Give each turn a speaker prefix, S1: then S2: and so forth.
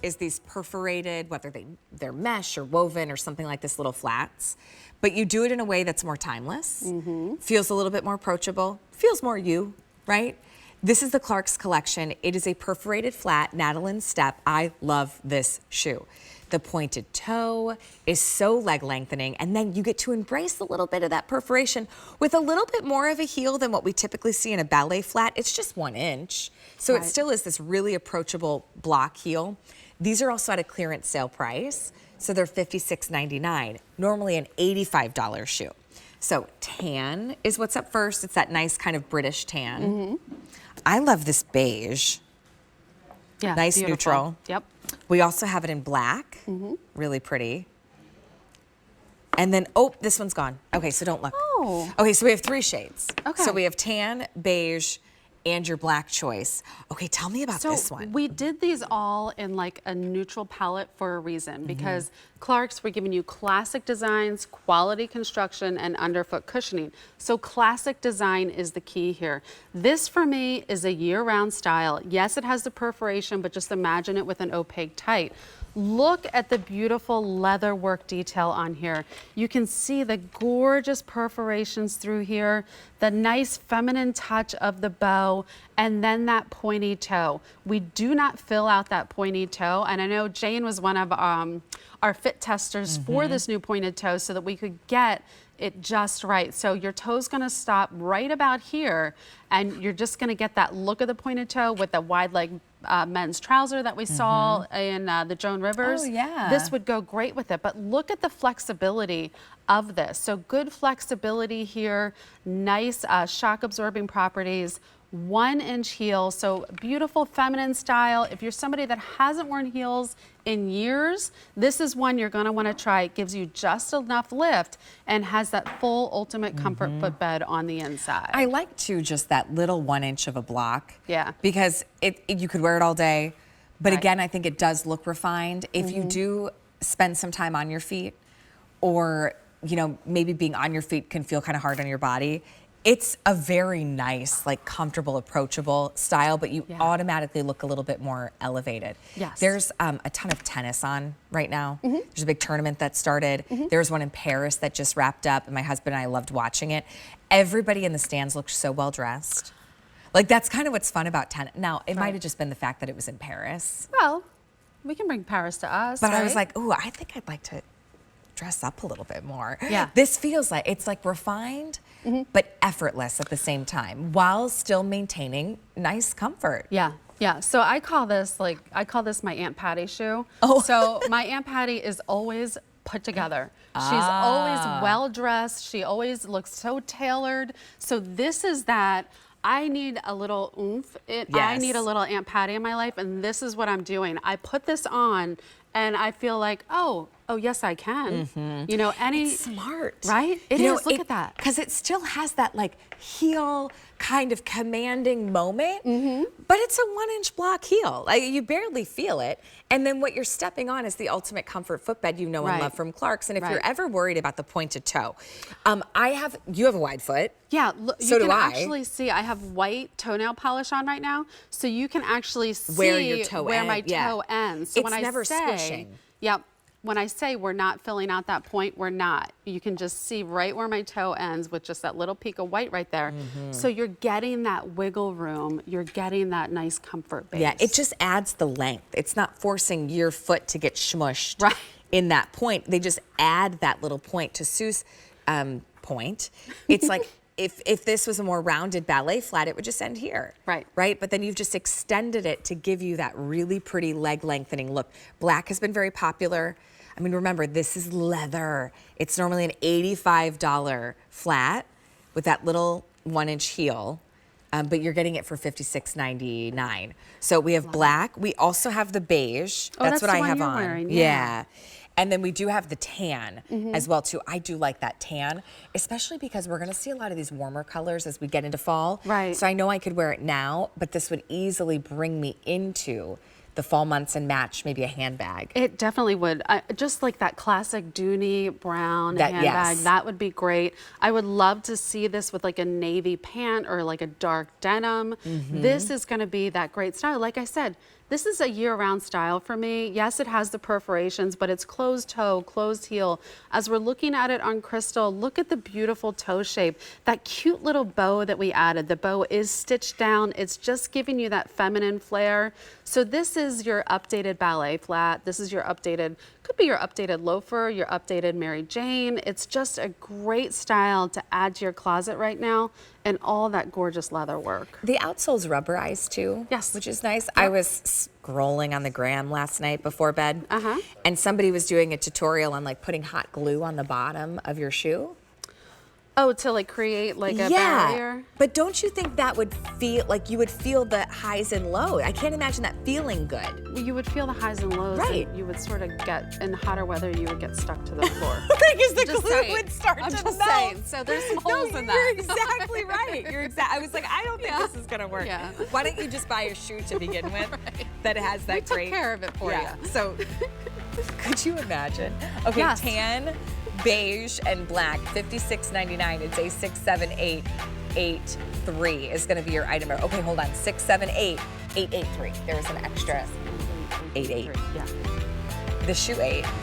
S1: is these perforated, whether they're mesh or woven or something like this, little flats. But you do it in a way that's more timeless, feels a little bit more approachable, feels more you, right? This is the Clarks collection. It is a perforated flat, Natalyn step. I love this shoe. The pointed toe is so leg lengthening, and then you get to embrace a little bit of that perforation with a little bit more of a heel than what we typically see in a ballet flat. It's just 1 inch. So it still is this really approachable block heel. These are also at a clearance sale price, so they're $56.99, normally an $85 shoe. So tan is what's up first. It's that nice kind of British tan. I love this beige.
S2: Yeah,
S1: nice
S2: beautiful.
S1: Neutral.
S2: Yep.
S1: We also have it in black, really pretty. And then, oh, this one's gone. Okay, so don't look.
S2: Oh.
S1: Okay, so we have 3 shades.
S2: Okay.
S1: So we have tan, beige, and your black choice. Okay, tell me about this one.
S2: We did these all in like a neutral palette for a reason, because Clarks, we're giving you classic designs, quality construction, and underfoot cushioning. So classic design is the key here. This for me is a year-round style. Yes, it has the perforation, but just imagine it with an opaque tight. Look at the beautiful leather work detail on here. You can see the gorgeous perforations through here, the nice feminine touch of the bow, and then that pointy toe. We do not fill out that pointy toe, and I know Jane was one of our fit testers for this new pointed toe so that we could get it just right. So your toe's gonna stop right about here, and you're just gonna get that look of the pointed toe with the wide leg men's trouser that we saw in the Joan Rivers.
S1: Oh, yeah.
S2: This would go great with it, but look at the flexibility of this. So good flexibility here, nice shock absorbing properties, 1 inch heel, so beautiful feminine style. If you're somebody that hasn't worn heels in years, this is one you're gonna wanna try. It gives you just enough lift and has that full ultimate comfort footbed on the inside.
S1: I like too just that little 1 inch of a block.
S2: Yeah.
S1: Because you could wear it all day, but again, I think it does look refined. If you do spend some time on your feet, or you know, maybe being on your feet can feel kind of hard on your body, it's a very nice, like comfortable, approachable style, but you automatically look a little bit more elevated.
S2: Yes.
S1: There's a ton of tennis on right now. There's a big tournament that started. There's one in Paris that just wrapped up, and my husband and I loved watching it. Everybody in the stands looked so well dressed. Like, that's kind of what's fun about tennis. Now, it might have just been the fact that it was in Paris.
S2: Well, we can bring Paris to us,
S1: But
S2: right?
S1: I was like, ooh, I think I'd like to dress up a little bit more.
S2: Yeah.
S1: This feels like, it's like refined, but effortless at the same time, while still maintaining nice comfort.
S2: Yeah. Yeah, so I call this my Aunt Patty shoe.
S1: Oh.
S2: So my Aunt Patty is always put together. She's always well dressed. She always looks so tailored. So this is that. I need a little oomph. I need a little Aunt Patty in my life, and this is what I'm doing. I put this on, and I feel like, oh yes, I can. You know,
S1: It's smart.
S2: right? It is. Look at that.
S1: Because it still has that like heel kind of commanding moment, but it's a 1 inch block heel. Like, you barely feel it. And then what you're stepping on is the ultimate comfort footbed you know and love from Clarks. And if you're ever worried about the pointed toe, you have a wide foot.
S2: Yeah, look,
S1: So
S2: you
S1: do
S2: can
S1: I.
S2: actually see I have white toenail polish on right now, so you can actually see
S1: Where your toe
S2: my
S1: end- yeah.
S2: toe ends. So
S1: It's
S2: when I
S1: never
S2: say,
S1: squishing.
S2: Yep. When I say we're not filling out that point, we're not. You can just see right where my toe ends with just that little peak of white right there. So you're getting that wiggle room. You're getting that nice comfort base.
S1: Yeah, it just adds the length. It's not forcing your foot to get smushed
S2: Right.
S1: in that point. They just add that little point to Sue's point. It's like, if this was a more rounded ballet flat, it would just end here.
S2: Right.
S1: Right? But then you've just extended it to give you that really pretty leg lengthening look. Black has been very popular. I mean, remember, this is leather. It's normally an $85 flat with that little 1 inch heel. But you're getting it for $56.99. So we have black. We also have the beige.
S2: Oh,
S1: That's what
S2: the
S1: I
S2: one
S1: have
S2: you're
S1: on.
S2: wearing,
S1: Yeah. And then we do have the tan as well too. I do like that tan, especially because we're gonna see a lot of these warmer colors as we get into fall.
S2: Right.
S1: So I know I could wear it now, but this would easily bring me into the fall months and match maybe a handbag.
S2: It definitely would. Just like that classic Dooney brown handbag, that would be great. I would love to see this with like a navy pant or like a dark denim. This is gonna be that great style. Like I said, This is a year-round style for me. Yes, it has the perforations, but it's closed toe, closed heel. As we're looking at it on Crystal, look at the beautiful toe shape. That cute little bow that we added. The bow is stitched down. It's just giving you that feminine flair. So this is your updated ballet flat. This is your updated, could be your updated loafer, your updated Mary Jane. It's just a great style to add to your closet right now, and all that gorgeous leather work.
S1: The outsole's rubberized too.
S2: Yes.
S1: Which is nice. I was scrolling on the gram last night before bed, and somebody was doing a tutorial on like putting hot glue on the bottom of your shoe.
S2: Oh, to like create like a barrier?
S1: But don't you think that would feel like you would feel the highs and lows? I can't imagine that feeling good.
S2: You would feel the highs and lows.
S1: Right.
S2: And you would sort of get, in hotter weather, you would get stuck to the floor.
S1: Because the
S2: Just
S1: glue
S2: saying.
S1: would start
S2: I'm
S1: to
S2: just
S1: melt.
S2: saying. So there's some holes in that.
S1: You're exactly right. I was like, I don't think this is gonna work.
S2: Yeah.
S1: Why don't you just buy a shoe to begin with that has that
S2: We
S1: great
S2: took care of it for you.
S1: So could you imagine? Okay,
S2: Yes.
S1: tan, beige, and black, $56.99. It's a 678883 is gonna be your item. Okay, hold on. 678883. There was an extra 88.
S2: Yeah.
S1: The shoe 8